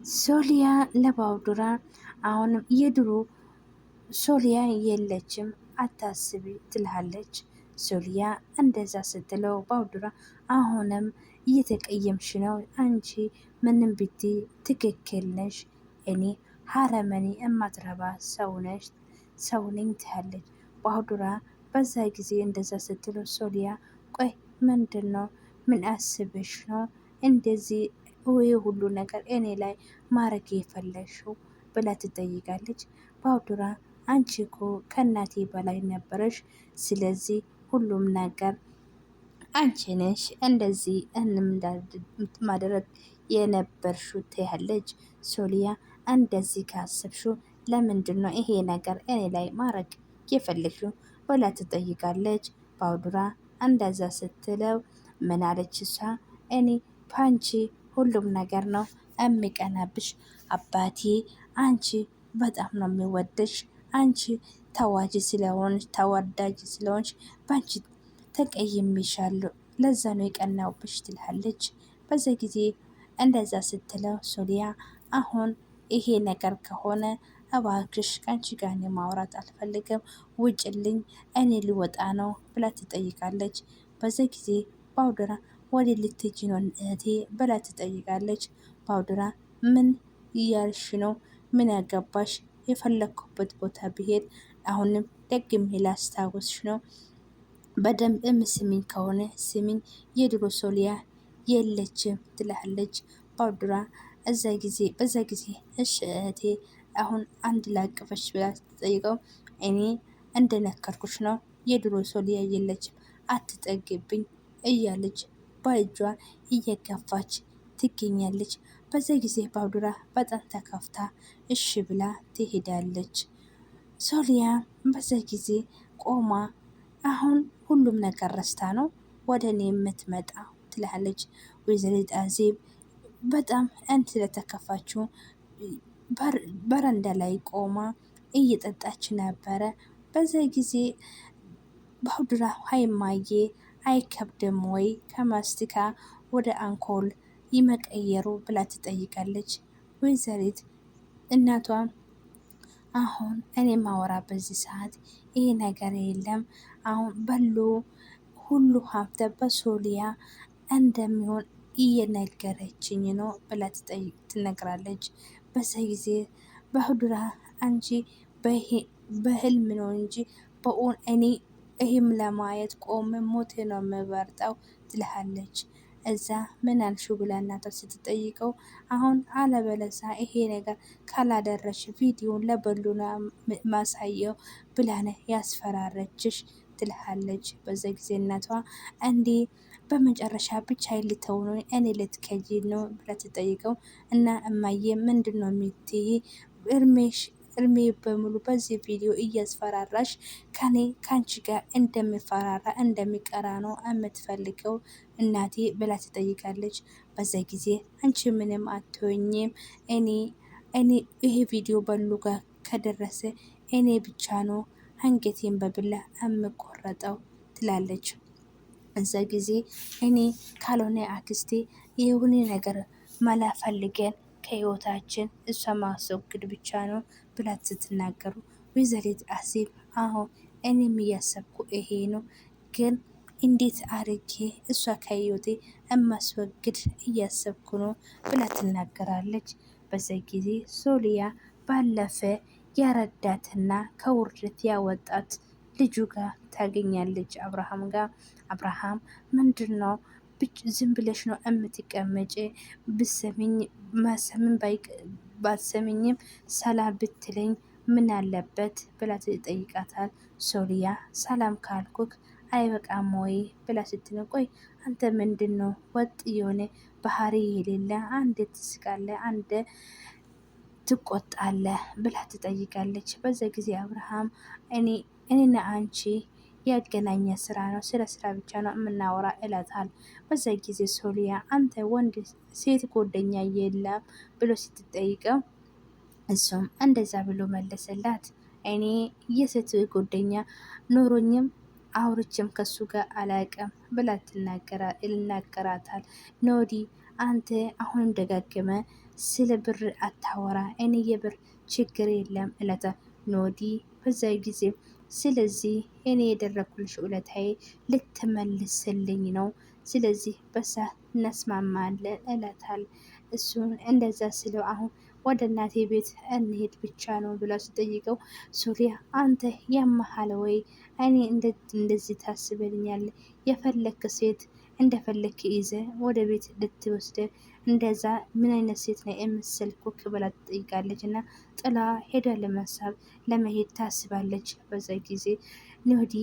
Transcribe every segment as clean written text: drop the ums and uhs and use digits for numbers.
ሶሊያ ለባውዱራ አሁንም የድሮ ሶሊያ የለችም አታስቢ ትልሃለች። ሶሊያ እንደዛ ስትለው ባውዱራ አሁንም እየተቀየምሽ ነው አንቺ ምንም ብቲ ትክክል ነሽ፣ እኔ ሀረመኔ እማትረባ ሰው ነኝ ትያለች። ባውዱራ በዛ ጊዜ እንደዛ ስትለው ሶሊያ ቆይ ምንድን ነው ምን አስበሽ ነው እንደዚህ ወይ ሁሉ ነገር እኔ ላይ ማረግ የፈለግሽው ብላ ትጠይቃለች። ባውዱራ አንቺ እኮ ከእናቴ በላይ ነበረሽ፣ ስለዚህ ሁሉም ነገር አንቺ ነሽ እንደዚህ ማድረግ የነበርሽው ትያለች። ሶሊያ እንደዚህ ካሰብሽው ለምንድን ነው ይሄ ነገር እኔ ላይ ማድረግ የፈለግሽው ብላ ትጠይቃለች። ባውዱራ እንደዛ ስትለው ምን አለች እሷ እኔ ፓንቺ ሁሉም ነገር ነው የሚቀናብሽ፣ አባቴ አንቺ በጣም ነው የሚወደሽ፣ አንቺ ተወዳጅ ስለሆንሽ ባንቺ ተቀይሜሻለሁ፣ ለዛ ነው የቀናውብሽ ትልሃለች። በዛ ጊዜ እንደዛ ስትለው ሶሊያ አሁን ይሄ ነገር ከሆነ እባክሽ ከአንቺ ጋር እኔ ማውራት አልፈልግም፣ ውጭልኝ፣ እኔ ሊወጣ ነው ብላ ትጠይቃለች። በዛ ጊዜ ባውዱራ ወደ ልትሄጂ ነው እህቴ ብላ ትጠይቃለች። ባውዱራ ምን እያልሽ ነው? ምን ያገባሽ? የፈለግኩበት ቦታ ብሄድ አሁንም ደግሜ ላስታውስሽ ነው። በደንብ እምስሚኝ ከሆነ ስሚኝ፣ የድሮ ሶሊያ የለችም ትላለች። ባውዱራ በዛ ጊዜ እሺ እህቴ አሁን አንድ ላቅፈሽ ብላ ትጠይቀው። እኔ እንደነከርኩሽ ነው የድሮ ሶሊያ የለችም አትጠግብኝ እያለች በእጇ እየገፋች ትገኛለች። በዛ ጊዜ ባውዱራ በጣም ተከፍታ እሺ ብላ ትሄዳለች። ሶሊያ በዛ ጊዜ ቆማ አሁን ሁሉም ነገር ረስታ ነው ወደ እኔ የምትመጣ ትላለች። ወይዘሪት አዜብ በጣም ስለተከፋችው በረንዳ ላይ ቆማ እየጠጣች ነበረ። በዛ ጊዜ ባውዱራ ሀይማዬ አይከብድም ወይ ከማስቲካ ወደ አንኮል ይመቀየሩ ብላ ትጠይቃለች። ወይዘሪት እናቷ አሁን እኔ ማወራ በዚህ ሰዓት ይሄ ነገር የለም፣ አሁን በሎ ሁሉ ሀብተ በሶሊያ እንደሚሆን እየነገረችኝ ነው ብላ ትነግራለች። በዛ ጊዜ ባውዱራ አንቺ በህልም ነው እንጂ በእውን እኔ ይህም ለማየት ቆም ሞት ነው የምበርጠው ትልሃለች። እዛ ምን አልሹ ብላ እናቷ ስትጠይቀው አሁን አለበለዛ ይሄ ነገር ካላደረሽ ቪዲዮን ለበሉና ማሳየው ብላነ ያስፈራረችሽ ትልሃለች። በዛ ጊዜ እናቷ እንዴ በመጨረሻ ብቻ ልተው ነው እኔ ልትከጂ ነው ብላ ትጠይቀው እና እማዬ ምንድን ነው የምትይ እድሜ በሙሉ በዚህ ቪዲዮ እያስፈራራሽ ከአንቺ ጋር እንደሚፈራራ እንደሚቀራ ነው የምትፈልገው እናቴ ብላ ትጠይቃለች። በዛ ጊዜ አንቺ ምንም አትሆኝም፣ እኔ ይሄ ቪዲዮ በሉ ጋር ከደረሰ እኔ ብቻ ነው አንገቴን በብላ የምቆረጠው ትላለች። እዛ ጊዜ እኔ ካልሆነ አክስቴ የሆነ ነገር መላ ፈልገን ከህይወታችን እሷ ማስወግድ ብቻ ነው ብላት ስትናገሩ ወይዘሪት አዜብ አሁን እኔም እያሰብኩ ይሄ ነው፣ ግን እንዴት አርጌ እሷ ከህይወቴ እማስወግድ እያሰብኩ ነው ብላ ትናገራለች። በዛ ጊዜ ሶሊያ ባለፈ ያረዳትና ከውርደት ያወጣት ልጁ ጋር ታገኛለች፣ አብርሃም ጋር። አብርሃም ምንድን ነው ዝም ብለሽ ነው እምትቀመጭ? ብሰሚኝ ማሰምን ባትሰሚኝም ሰላም ብትለኝ ምን አለበት ብላ ትጠይቃታል። ሶሊያ ሰላም ካልኩክ አይበቃም ወይ ብላ ስትል ቆይ አንተ ምንድን ነው ወጥ የሆነ ባህሪ የሌለ አንድ ትስቃለ አንድ ትቆጣለ ብላ ትጠይቃለች። በዛ ጊዜ አብርሃም እኔና አንቺ ያገናኘ ስራ ነው፣ ስለ ስራ ብቻ ነው የምናወራ እላታል። በዛ ጊዜ ሶሊያ አንተ ወንድ ሴት ጓደኛ የለም ብሎ ስትጠይቀው እሱም እንደዛ ብሎ መለሰላት። እኔ የሴት ጓደኛ ኖሮኝም አውርቼም ከሱ ጋር አላቅም ብላ ይናገራታል። ኖዲ አንተ አሁንም ደጋግመ ስለ ብር አታወራ፣ እኔ የብር ችግር የለም እለታ ኖዲ በዛ ጊዜ ስለዚህ እኔ የደረኩልሽ ውለታዬ ልትመልስልኝ ነው። ስለዚህ በሳ እናስማማለን እለታል። እሱን እንደዛ ስለው አሁን ወደ እናቴ ቤት እንሄድ ብቻ ነው ብላ ስጠይቀው ሶሊያ አንተ ያመሃል ወይ? እኔ እንደዚህ ታስበልኛል? የፈለክ ሴት እንደፈለክ ይዘ ወደ ቤት ልትወስደ እንደዛ ምን አይነት ሴት ነው የምትሰልኩክ? ብላ ትጠይቃለች። እና ጥላ ሄዳ ለመሳብ ለመሄድ ታስባለች። በዛ ጊዜ ኖዲ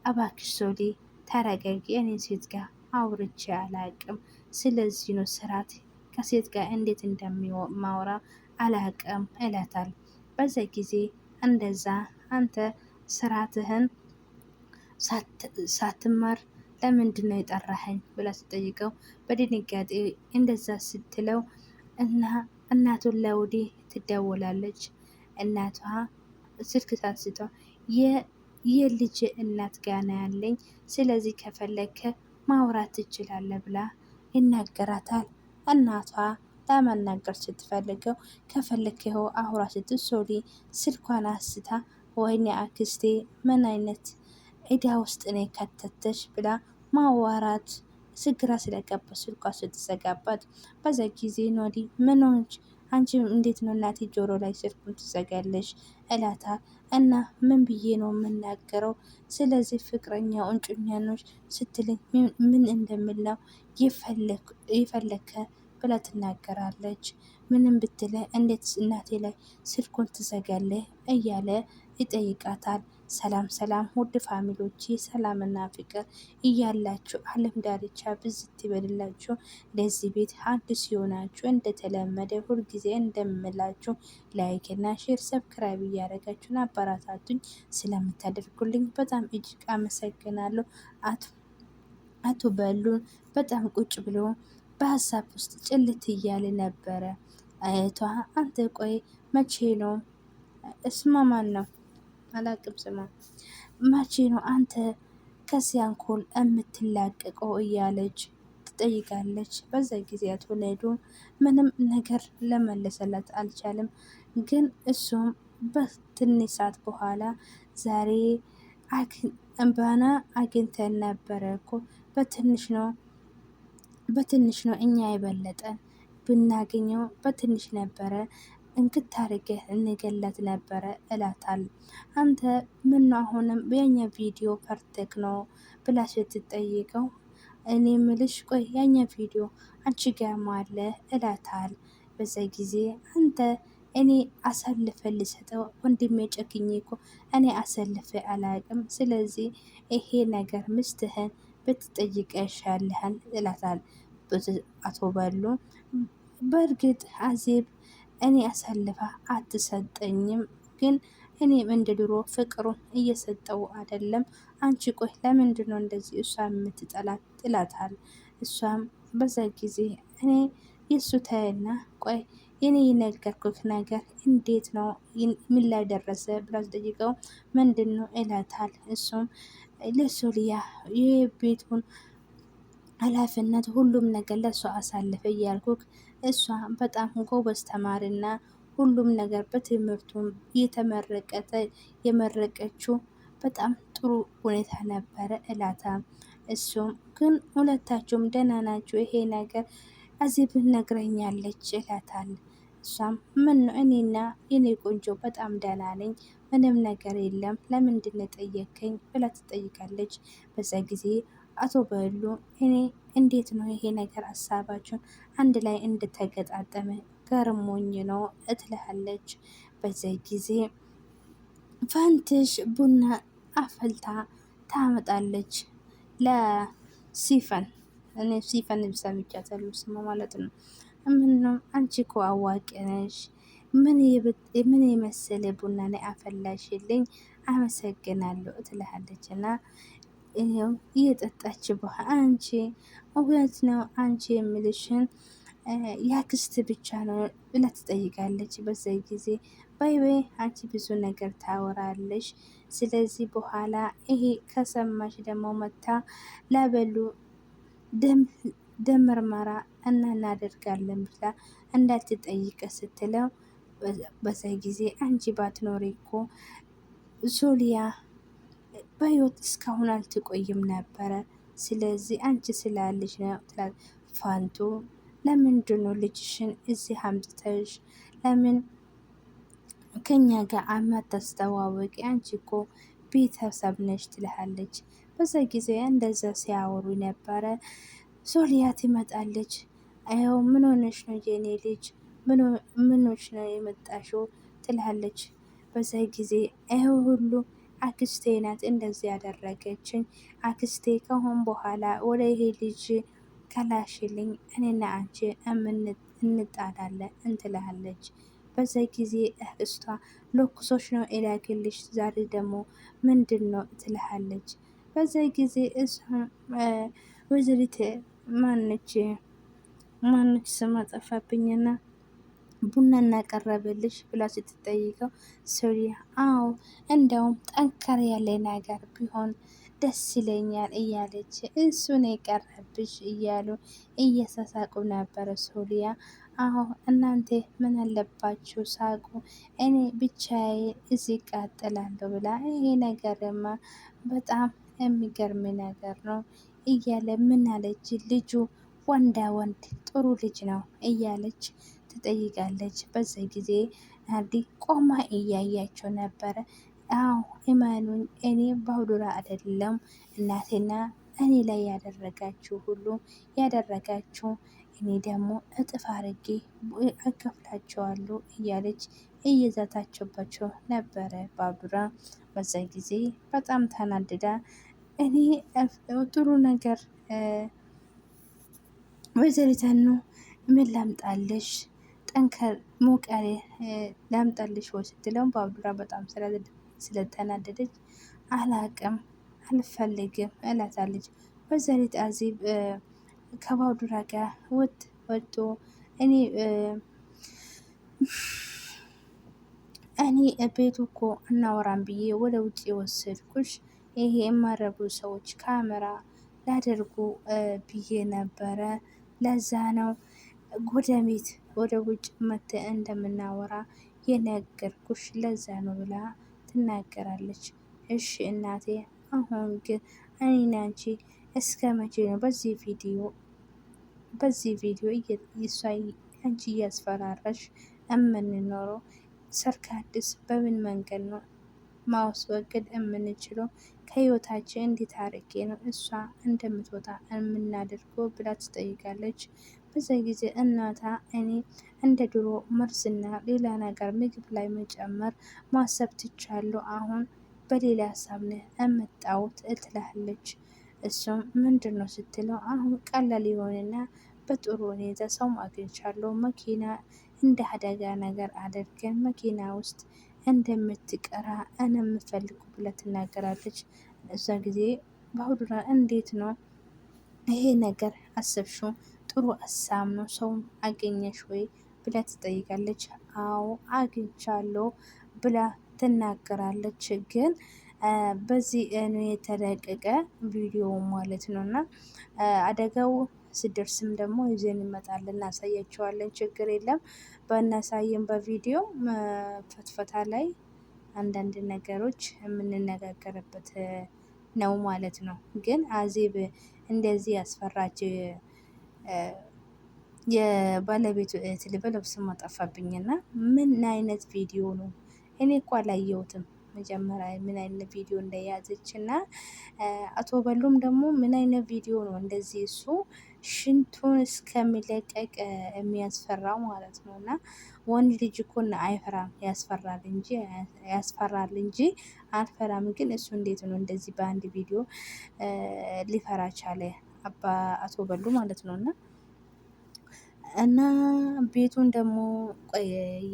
እባክሽ ሶሊ ተረጋጊ፣ እኔ ሴት ጋር አውርቼ አላቅም። ስለዚህ ነው ስርዓት ከሴት ጋር እንዴት እንደማወራ አላቅም እላታል። በዛ ጊዜ እንደዛ አንተ ስርዓትህን ሳትማር ለምንድን ነው የጠራኸኝ? ብላ ስጠይቀው በድንጋጤ እንደዛ ስትለው እና እናቱን ለውዴ ትደውላለች። እናቷ ስልክ ታንስቷ የልጅ እናት ጋና ያለኝ ስለዚህ ከፈለከ ማውራት ትችላለህ ብላ ይናገራታል። እናቷ ለመናገር ስትፈልገው ከፈለክ ይኸው አውራ ስትል ሶሊ ስልኳን አንስታ ወይኔ አክስቴ ምን አይነት እዳ ውስጥ ነው የከተተሽ ብላ ማዋራት ስግራ ስለገባ ስልኳ ስትዘጋባት በዛ ጊዜ ኖዲ ምን ሆንሽ አንቺ እንዴት ነው እናቴ ጆሮ ላይ ስልኩን ትዘጋለሽ? እላታ እና ምን ብዬ ነው የምናገረው? ስለዚህ ፍቅረኛው እንጩኛኖች ስትለኝ ምን እንደምለው የፈለከ ብላ ትናገራለች። ምንም ብትለ እንዴት እናቴ ላይ ስልኩን ትዘጋለህ እያለ ይጠይቃታል። ሰላም ሰላም ውድ ፋሚሊዎቼ ሰላምና ፍቅር እያላችሁ ዓለም ዳርቻ ብዝት ይበልላችሁ። ለዚህ ቤት አዲስ ሲሆናችሁ እንደተለመደ ሁልጊዜ እንደምላችሁ ላይክ እና ሼር ሰብስክራይብ እያደረጋችሁን አበረታቱኝ። ስለምታደርጉልኝ በጣም እጅግ አመሰግናለሁ። አቶ በሉን በጣም ቁጭ ብሎ በሀሳብ ውስጥ ጭልት እያለ ነበረ። እህቷ አንተ ቆይ መቼ ነው እስማ ማን ነው አላቅም ስማ መቼ ነው አንተ ከሲያንኮል የምትላቀቀው? እያለች ትጠይቃለች። በዛ ጊዜ አቶ ነዱ ምንም ነገር ለመለሰላት አልቻለም። ግን እሱም በትንሽ ሰዓት በኋላ ዛሬ እምባና አግኝተን ነበረ እኮ በትንሽ ነው እኛ የበለጠን ብናገኘው በትንሽ ነበረ እንክታርገህ እንገላት ነበረ እላታል። አንተ ምን አሁንም የኛ ቪዲዮ ፐርቴክ ነው ብላ ስትጠይቀው እኔ ምልሽ ቆይ ያኛ ቪዲዮ አንቺ ጋር አለ እላታል። በዛ ጊዜ አንተ እኔ አሳልፈ ልሰጠው ወንድሜ ጨክኜ እኮ እኔ አሰልፈ አላቅም። ስለዚህ ይሄ ነገር ምስትህን ብትጠይቀሻለህን እላታል። አቶ በሉ በእርግጥ አዜብ እኔ አሳልፋ አትሰጠኝም፣ ግን እኔም እንደ ድሮ ፍቅሩን እየሰጠው አይደለም። አንቺ ቆይ ለምንድን ነው እንደዚህ እሷ የምትጠላት? ጥላታል። እሷም በዛ ጊዜ እኔ የእሱ ታይና ቆይ የኔ የነገርኩት ነገር እንዴት ነው ምን ላይ ደረሰ ብላ ስጠይቀው ምንድን ነው እላታል። እሱም ለሶሊያ የቤቱን ኃላፊነት ሁሉም ነገር ለእሷ አሳልፈ እያልኩክ እሷ በጣም ጎበዝ ተማሪና ሁሉም ነገር በትምህርቱም የተመረቀተ የመረቀችው በጣም ጥሩ ሁኔታ ነበረ እላታ። እሱም ግን ሁለታችሁም ደህና ናችሁ? ይሄ ነገር አዜብን ነግረኛለች እላታል። እሷም ምን ነው እኔና የኔ ቆንጆ በጣም ደህና ነኝ፣ ምንም ነገር የለም፣ ለምንድን ነው የጠየከኝ ብላ ትጠይቃለች። በዛ ጊዜ አቶ በሉ እኔ እንዴት ነው ይሄ ነገር ሀሳባችሁን አንድ ላይ እንደተገጣጠመ ገርሞኝ ነው እትልሃለች። በዛ ጊዜ ፋንትሽ ቡና አፈልታ ታመጣለች ለሲፈን። እኔ ሲፈን ሰምቻታለሁ ስሟ ማለት ነው። ምን ነው አንቺ እኮ አዋቂ ነሽ፣ ምን የመሰለ ቡና ላይ አፈላሽልኝ፣ አመሰግናለሁ እትልሃለች። እና ይኸው እየጠጣች በኋላ አንቺ እውነት ነው አንቺ የምልሽን ያክስት ብቻ ነው ብላ ትጠይቃለች። በዛ ጊዜ ባይ አንቺ ብዙ ነገር ታወራለሽ፣ ስለዚህ በኋላ ይሄ ከሰማሽ ደግሞ መታ ላበሉ ደም ምርመራ እናደርጋለን ብላ እንዳትጠይቅ ስትለው በዛ ጊዜ አንቺ ባትኖሪ እኮ ሶሊያ በህይወት እስካሁን አልትቆይም ነበረ። ስለዚህ አንቺ ስላለሽ ነው ትላል። ፋንቱ ለምንድን ነው ልጅሽን እዚህ አምጥተሽ ለምን ከኛ ጋር አማታስተዋወቂ? አንቺ እኮ ቤተሰብ ነሽ ትልሃለች። በዛ ጊዜ እንደዛ ሲያወሩ ነበረ። ሶሊያ ትመጣለች። አየው ምን ሆነሽ ነው የኔ ልጅ ምኖች ነው የመጣሽው? ትልሃለች። በዛ ጊዜ ይኸው ሁሉ አክስቴ ናት እንደዚህ ያደረገችኝ። አክስቴ ከሆን በኋላ ወደ ይሄ ልጅ ከላሽልኝ እኔና አንቺ እንጣላለን እንትልሃለች። በዛ ጊዜ እህቷ ለኩሶች ነው የላክልሽ ዛሬ ደግሞ ምንድን ነው ትልሃለች። በዛ ጊዜ እሷም ወይዘሪት ማነች ስማ ጠፋብኝና ቡና እናቀረብልሽ ብላ ስትጠይቀው ሶሊያ አዎ እንደውም ጠንከር ያለ ነገር ቢሆን ደስ ይለኛል እያለች እሱን የቀረብሽ እያሉ እየሳሳቁ ነበረ። ሶሊያ አዎ እናንተ ምን አለባችሁ ሳቁ፣ እኔ ብቻዬ እዚህ ቃጥላለሁ ብላ ይሄ ነገርማ በጣም የሚገርም ነገር ነው እያለ ምን አለች ልጁ ወንዳ ወንድ ጥሩ ልጅ ነው እያለች ትጠይቃለች። በዛ ጊዜ ናርዲ ቆማ እያያቸው ነበረ። አዎ እመኑኝ እኔ ባውዱራ አይደለም እናቴና እኔ ላይ ያደረጋችሁ ሁሉ ያደረጋችሁ እኔ ደግሞ እጥፍ አርጌ አከፍላቸዋለሁ እያለች እየዛታችባቸው ነበረ ባቡራ። በዛ ጊዜ በጣም ተናድዳ እኔ ጥሩ ነገር ወይዘሪት ነው ምን ላምጣልሽ ጠንከር ሞቀሬ ላምጣልሽ ወይ ስትለውም ባቡራ በጣም ስለተናደደች አላቅም አልፈልግም እላታለች። ወይዘሪት አዜብ ከባቡራ ጋር ወጥቶ እኔ ቤቱ እኮ እናወራም ብዬ ወደ ውጭ የወሰድኩሽ ይሄ የማረቡ ሰዎች ካሜራ ላደርጉ ብዬ ነበረ። ለዛ ነው ወደ ቤት ወደ ውጭ መተ እንደምናወራ የነገርኩሽ ለዛ ነው ብላ ትናገራለች። እሺ እናቴ አሁን ግን እኔና አንቺ እስከ መቼ ነው በዚህ ቪዲዮ አንቺ እያስፈራራሽ የምንኖረው? ሰርካድስ በምን መንገድ ነው ማስወገድ የምንችለው? ከህይወታችን እንዴት አርጌ ነው እሷ እንደምትወጣ የምናደርገው ብላ ትጠይቃለች። በዛ ጊዜ እናታ እኔ እንደ ድሮ መርዝና ሌላ ነገር ምግብ ላይ መጨመር ማሰብ ትቻለሁ። አሁን በሌላ ሀሳብ ነው የመጣሁት ትላለች። እሱም ምንድን ነው ስትለው አሁን ቀላል የሆነና በጥሩ ሁኔታ ሰው አግኝቻለሁ መኪና እንደ አደጋ ነገር አድርገን መኪና ውስጥ እንደምትቀራ እኔ የምፈልጉ ብላ ትናገራለች። እዛ ጊዜ ባውዱራ እንዴት ነው ይሄ ነገር አሰብሽው? ጥሩ ሀሳብ ነው። ሰውን አገኘሽ ወይ ብላ ትጠይቃለች። አዎ አግኝቻለሁ ብላ ትናገራለች። ግን በዚህ የተለቀቀ ቪዲዮ ማለት ነው እና አደጋው ስደርስም ደግሞ ይዘን እንመጣለን እናሳያቸዋለን። ችግር የለም በእናሳይም በቪዲዮ ፈትፈታ ላይ አንዳንድ ነገሮች የምንነጋገርበት ነው ማለት ነው። ግን አዜብ እንደዚህ ያስፈራች የባለቤቱ እህት ልበለው ስሟ ጠፋብኝና ምን አይነት ቪዲዮ ነው? እኔ እኮ አላየሁትም መጀመሪያ ምን አይነት ቪዲዮ እንደያዘች እና አቶ በሉም ደግሞ ምን አይነት ቪዲዮ ነው እንደዚህ እሱ ሽንቱን እስከሚለቀቅ የሚያስፈራው ማለት ነው። እና ወንድ ልጅ እኮ አይፈራም ያስፈራል እንጂ አልፈራም። ግን እሱ እንዴት ነው እንደዚህ በአንድ ቪዲዮ ሊፈራ ቻለ? አቶ በሉ ማለት ነው። እና ቤቱን ደግሞ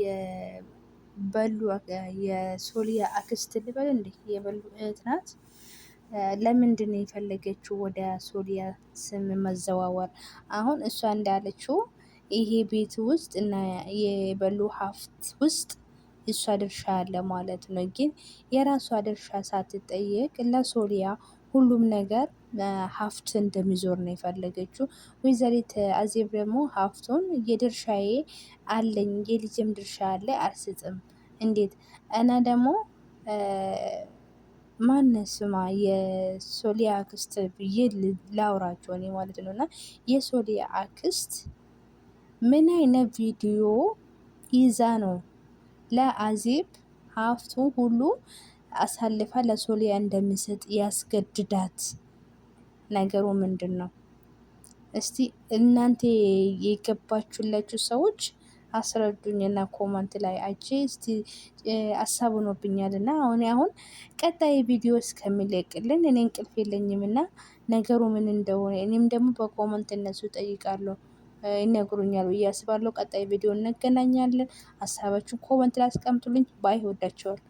የበሉ የሶሊያ አክስት ልበል እንዴ የበሉ እህት ናት። ለምንድን ነው የፈለገችው ወደ ሶሊያ ስም መዘዋወር? አሁን እሷ እንዳለችው ይሄ ቤት ውስጥ እና የበሉ ሀብት ውስጥ እሷ ድርሻ አለ ማለት ነው። ግን የራሷ ድርሻ ሳትጠየቅ ለሶሊያ ሁሉም ነገር ሀብት እንደሚዞር ነው የፈለገችው። ወይዘሪት አዜብ ደግሞ ሀብቱን የድርሻዬ አለኝ የልጅም ድርሻ አለ አልሰጥም እንዴት እና ደግሞ ማን ስማ የሶሊያ አክስት ብዬ ላውራቸው እኔ ማለት ነው። እና የሶሊያ አክስት ምን አይነት ቪዲዮ ይዛ ነው ለአዜብ ሀብቱ ሁሉ አሳልፋ ለሶሊያ እንደሚሰጥ ያስገድዳት? ነገሩ ምንድን ነው? እስቲ እናንተ የገባችሁላችሁ ሰዎች አስረዱኝና ኮመንት ላይ አይቼ እስቲ ሀሳብ ሆኖብኛል። እና አሁን ቀጣይ ቪዲዮ እስከሚለቅልን እኔ እንቅልፍ የለኝም እና ነገሩ ምን እንደሆነ እኔም ደግሞ በኮመንት እነሱ ጠይቃለሁ ይነግሩኛል ብዬ አስባለሁ። ቀጣይ ቪዲዮ እንገናኛለን። ሀሳባችሁን ኮመንት ላይ አስቀምጡልኝ። ባይ ወዳቸዋል።